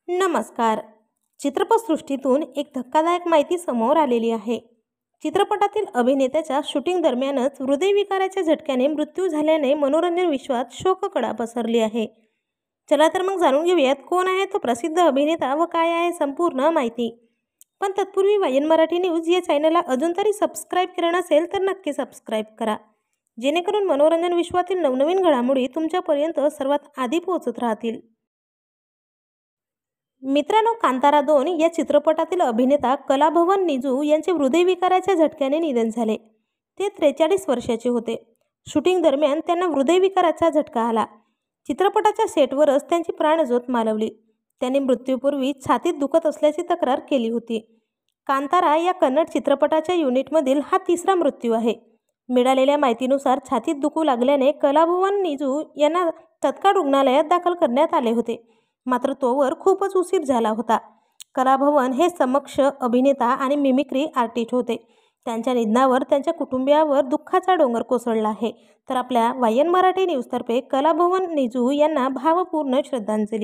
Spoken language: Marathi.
नमस्कार. चित्रपटसृष्टीतून एक धक्कादायक माहिती समोर आलेली आहे. चित्रपटातील अभिनेत्याच्या शूटिंग दरम्यानच हृदयविकाराच्या झटक्याने मृत्यू झाल्याने मनोरंजन विश्वात शोककळा पसरली आहे. चला तर मग जाणून घेऊयात कोण आहे तो प्रसिद्ध अभिनेता व काय आहे संपूर्ण माहिती. पण तत्पूर्वी वायन मराठी न्यूज या चॅनलला अजून तरी सबस्क्राईब केलं नसेल तर नक्की सबस्क्राईब करा, जेणेकरून मनोरंजन विश्वातील नवनवीन घडामोडी तुमच्यापर्यंत सर्वात आधी पोहोचत राहतील. मित्रांनो, कांतारा 2 या चित्रपटातील अभिनेता कलाभवन निजू यांचे हृदयविकाराच्या झटक्याने निधन झाले. ते 43 वर्षाचे होते. शूटिंग दरम्यान त्यांना हृदयविकाराचा झटका आला. चित्रपटाच्या सेटवरच त्यांची प्राणज्योत मालवली. त्यांनी मृत्यूपूर्वी छातीत दुखत असल्याची तक्रार केली होती. कांतारा या कन्नड चित्रपटाच्या युनिटमधील हा तिसरा मृत्यू आहे. मिळालेल्या माहितीनुसार छातीत दुखू लागल्याने कलाभवन निजू यांना तत्काळ रुग्णालयात दाखल करण्यात आले होते. मात्र तोवर खूपच उशीर झाला होता. कलाभवन हे समक्ष अभिनेता आणि मिमिक्री आर्टिस्ट होते. त्यांच्या निधनावर त्यांच्या कुटुंबियावर दुःखाचा डोंगर कोसळला आहे. तर आपल्या वायन मराठी न्यूजतर्फे कलाभवन निजू यांना भावपूर्ण श्रद्धांजली.